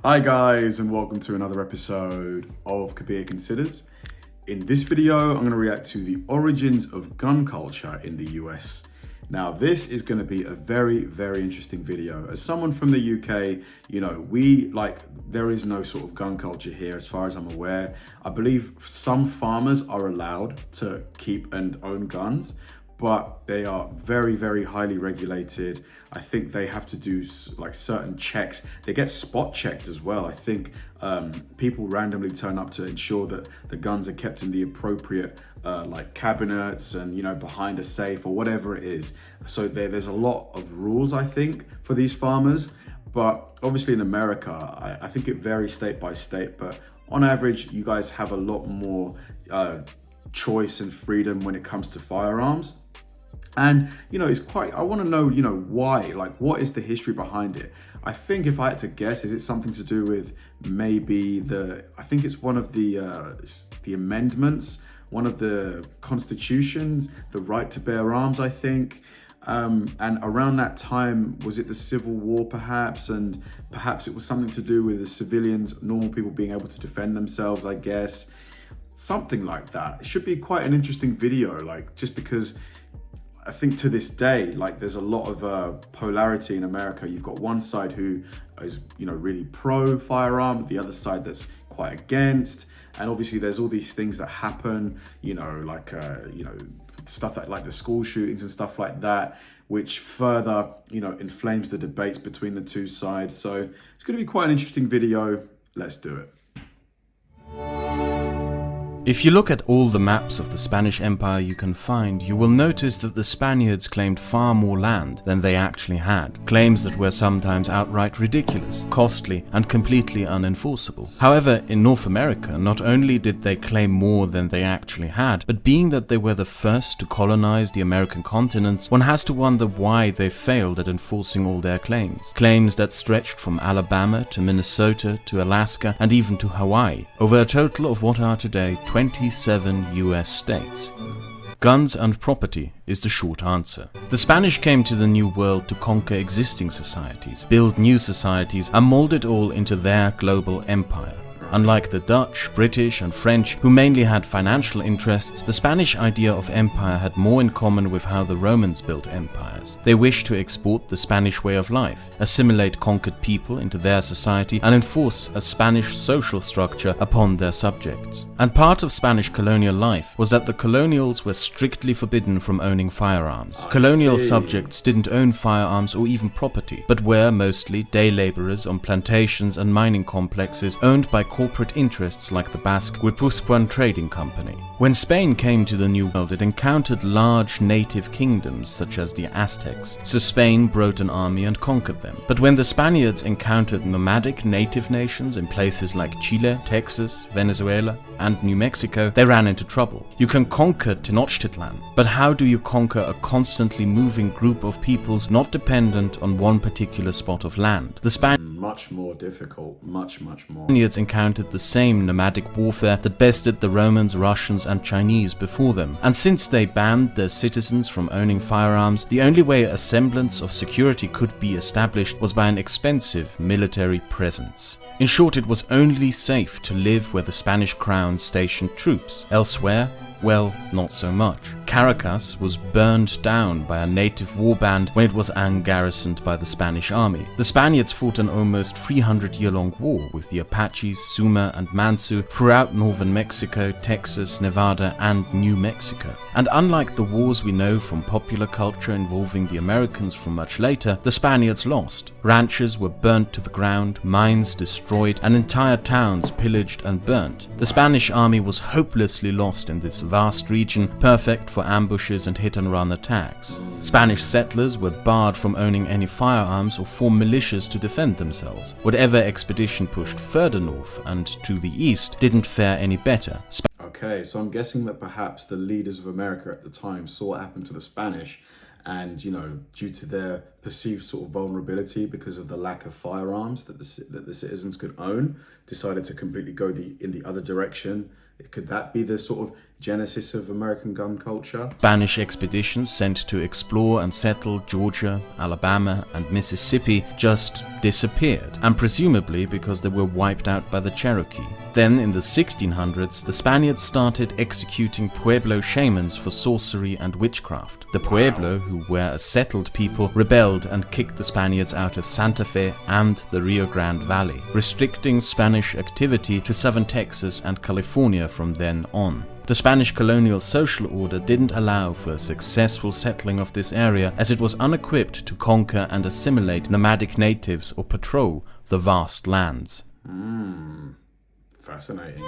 Hi guys, and welcome to another episode of Kabir Considers. In this video, I'm going to react to the origins of gun culture in the US. Now, this is going to be a very, very interesting video. As someone from the UK, there is no sort of gun culture here as far as I'm aware. I believe some farmers are allowed to keep and own guns, but they are very, very highly regulated. I think they have to do like certain checks. They get spot checked as well. I think people randomly turn up to ensure that the guns are kept in the appropriate like cabinets and, behind a safe or whatever it is. So there's a lot of rules, I think, for these farmers. But obviously in America, I think it varies state by state, but on average, you guys have a lot more choice and freedom when it comes to firearms. And, I want to know, why, what is the history behind it? I think if I had to guess, is it something to do with maybe I think it's one of the amendments, one of the constitutions, the right to bear arms, I think. And around that time, was it the Civil War perhaps? And perhaps it was something to do with the civilians, normal people being able to defend themselves, I guess. Something like that. It should be quite an interesting video, just because I think to this day, there's a lot of polarity in America. You've got one side who is, really pro firearm, the other side that's quite against. And obviously there's all these things that happen, stuff like the school shootings and stuff like that, which further, inflames the debates between the two sides. So it's going to be quite an interesting video. Let's do it. If you look at all the maps of the Spanish Empire you can find, you will notice that the Spaniards claimed far more land than they actually had, claims that were sometimes outright ridiculous, costly, and completely unenforceable. However, in North America, not only did they claim more than they actually had, but being that they were the first to colonize the American continents, one has to wonder why they failed at enforcing all their claims. Claims that stretched from Alabama to Minnesota to Alaska and even to Hawaii, over a total of what are today 27 US states. Guns and property is the short answer. The Spanish came to the New World to conquer existing societies, build new societies, and mold it all into their global empire. Unlike the Dutch, British, and French, who mainly had financial interests, the Spanish idea of empire had more in common with how the Romans built empires. They wished to export the Spanish way of life, assimilate conquered people into their society, and enforce a Spanish social structure upon their subjects. And part of Spanish colonial life was that the colonials were strictly forbidden from owning firearms. Colonial subjects didn't own firearms or even property, but were mostly day laborers on plantations and mining complexes owned by corporate interests like the Basque Guipuzcoan Trading Company. When Spain came to the New World, it encountered large native kingdoms such as the Aztecs, so Spain brought an army and conquered them. But when the Spaniards encountered nomadic native nations in places like Chile, Texas, Venezuela, and New Mexico, they ran into trouble. You can conquer Tenochtitlan, but how do you conquer a constantly moving group of peoples not dependent on one particular spot of land? The Much more difficult, much more. Spaniards encountered the same nomadic warfare that bested the Romans, Russians, and Chinese before them. And since they banned their citizens from owning firearms, the only way a semblance of security could be established was by an expensive military presence. In short, it was only safe to live where the Spanish crown stationed troops. Elsewhere, well, not so much. Caracas was burned down by a native warband when it was ungarrisoned by the Spanish army. The Spaniards fought an almost 300-year-long war with the Apaches, Suma, and Mansu throughout northern Mexico, Texas, Nevada, and New Mexico. And unlike the wars we know from popular culture involving the Americans from much later, the Spaniards lost. Ranches were burnt to the ground, mines destroyed, and entire towns pillaged and burnt. The Spanish army was hopelessly lost in this vast region, perfect for ambushes and hit-and-run attacks. Spanish settlers were barred from owning any firearms or form militias to defend themselves. Whatever expedition pushed further north and to the east didn't fare any better. Okay, so I'm guessing that perhaps the leaders of America at the time saw what happened to the Spanish and, due to their perceived sort of vulnerability because of the lack of firearms that the citizens could own, decided to completely go in the other direction, Could that be the sort of genesis of American gun culture? Spanish expeditions sent to explore and settle Georgia, Alabama, and Mississippi just disappeared, and presumably because they were wiped out by the Cherokee. Then, in the 1600s, the Spaniards started executing Pueblo shamans for sorcery and witchcraft. The Pueblo, who were a settled people, rebelled and kicked the Spaniards out of Santa Fe and the Rio Grande Valley, restricting Spanish activity to southern Texas and California from then on. The Spanish colonial social order didn't allow for a successful settling of this area, as it was unequipped to conquer and assimilate nomadic natives or patrol the vast lands. Fascinating.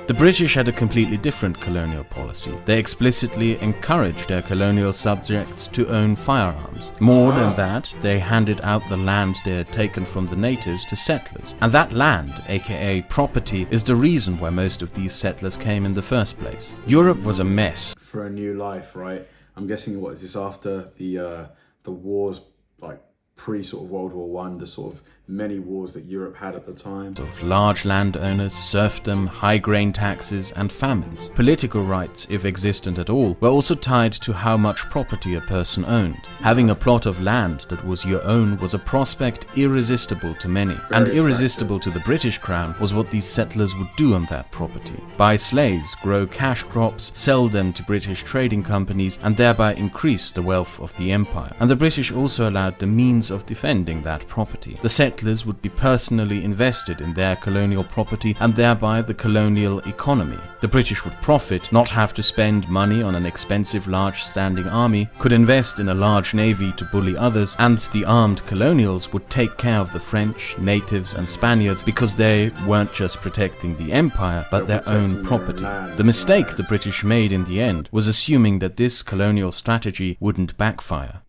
The British had a completely different colonial policy. They explicitly encouraged their colonial subjects to own firearms. More than that, they handed out the land they had taken from the natives to settlers. And that land, aka property, is the reason why most of these settlers came in the first place. Europe was a mess. For a new life, right? I'm guessing, what is this, after the wars, like pre sort of World War One, the sort of many wars that Europe had at the time. Of large landowners, serfdom, high grain taxes, and famines. Political rights, if existent at all, were also tied to how much property a person owned. Having a plot of land that was your own was a prospect irresistible to many, and irresistible to the British Crown was what these settlers would do on that property. Buy slaves, grow cash crops, sell them to British trading companies, and thereby increase the wealth of the empire. And the British also allowed the means of defending that property. The settlers would be personally invested in their colonial property and thereby the colonial economy. The British would profit, not have to spend money on an expensive large standing army, could invest in a large navy to bully others, and the armed colonials would take care of the French, natives and Spaniards because they weren't just protecting the empire but their own property. The mistake the British made in the end was assuming that this colonial strategy wouldn't backfire.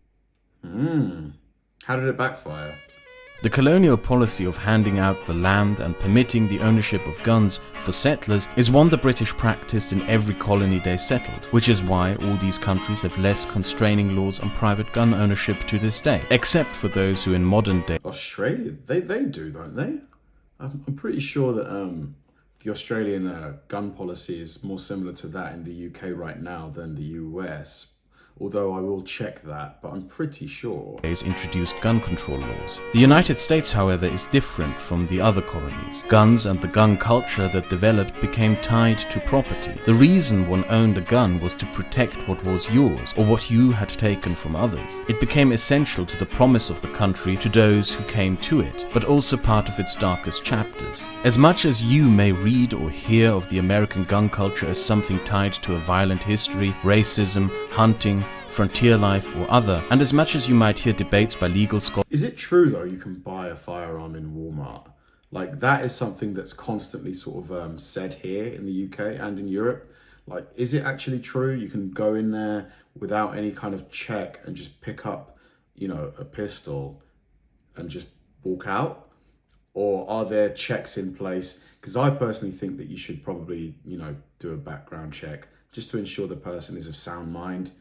How did it backfire? The colonial policy of handing out the land and permitting the ownership of guns for settlers is one the British practiced in every colony they settled, which is why all these countries have less constraining laws on private gun ownership to this day, except for those who in modern day... Australia, they do, don't they? I'm pretty sure that the Australian gun policy is more similar to that in the UK right now than the US. Although I will check that, but I'm pretty sure. Introduced gun control laws. The United States, however, is different from the other colonies. Guns and the gun culture that developed became tied to property. The reason one owned a gun was to protect what was yours, or what you had taken from others. It became essential to the promise of the country to those who came to it, but also part of its darkest chapters. As much as you may read or hear of the American gun culture as something tied to a violent history, racism, hunting, frontier life or other, and as much as you might hear debates by legal scholars... Is it true though you can buy a firearm in Walmart? Like, that is something that's constantly sort of said here in the UK and in Europe. Like, is it actually true you can go in there without any kind of check and just pick up, you know, a pistol and just walk out? Or are there checks in place? Because I personally think that you should probably, you know, do a background check just to ensure the person is of sound mind.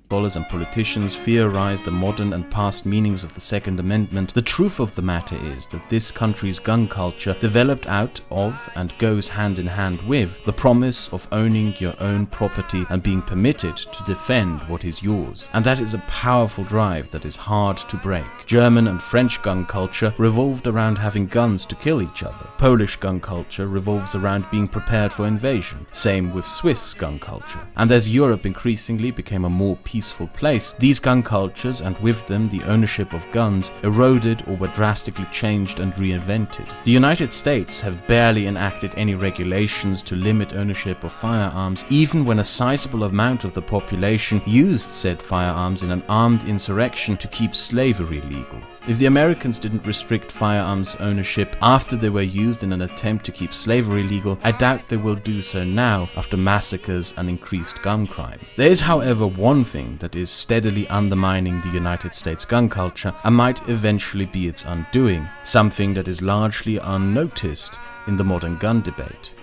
Scholars and politicians theorize the modern and past meanings of the Second Amendment. The truth of the matter is that this country's gun culture developed out of and goes hand in hand with the promise of owning your own property and being permitted to defend what is yours. And that is a powerful drive that is hard to break. German and French gun culture revolved around having guns to kill each other. Polish gun culture revolves around being prepared for invasion. Same with Swiss gun culture. And as Europe increasingly became a more peaceful place, these gun cultures, and with them the ownership of guns, eroded or were drastically changed and reinvented. The United States have barely enacted any regulations to limit ownership of firearms, even when a sizable amount of the population used said firearms in an armed insurrection to keep slavery legal. If the Americans didn't restrict firearms ownership after they were used in an attempt to keep slavery legal, I doubt they will do so now after massacres and increased gun crime. There is, however, one thing that is steadily undermining the United States gun culture and might eventually be its undoing, something that is largely unnoticed in the modern gun debate.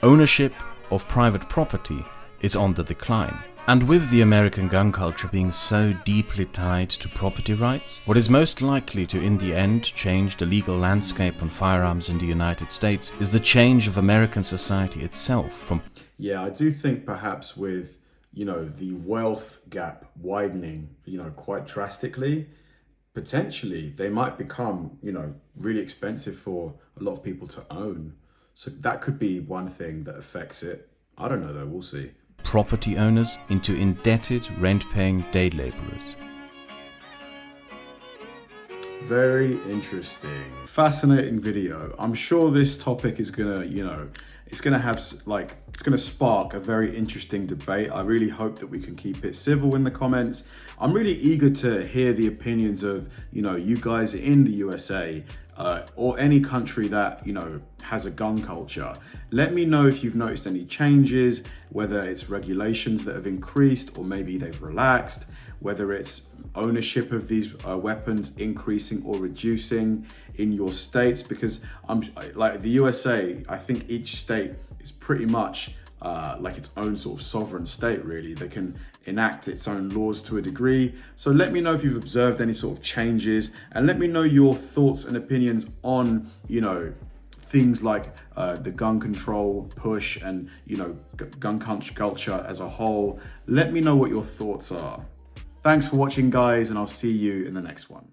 Ownership of private property is on the decline. And with the American gun culture being so deeply tied to property rights, what is most likely to in the end change the legal landscape on firearms in the United States is the change of American society itself from... Yeah, I do think perhaps with, the wealth gap widening, quite drastically, potentially they might become, really expensive for a lot of people to own. So that could be one thing that affects it. I don't know though, we'll see. Property owners into indebted rent-paying day laborers. Very interesting. Fascinating video. I'm sure this topic is gonna, it's gonna spark a very interesting debate. I really hope that we can keep it civil in the comments. I'm really eager to hear the opinions of, you guys in the USA or any country that, has a gun culture. Let me know if you've noticed any changes, whether it's regulations that have increased or maybe they've relaxed, whether it's ownership of these weapons increasing or reducing in your states, because like the USA, I think each state is pretty much like its own sort of sovereign state, really. They can enact its own laws to a degree. So let me know if you've observed any sort of changes, and let me know your thoughts and opinions on, things like the gun control push and, gun culture as a whole. Let me know what your thoughts are. Thanks for watching, guys, and I'll see you in the next one.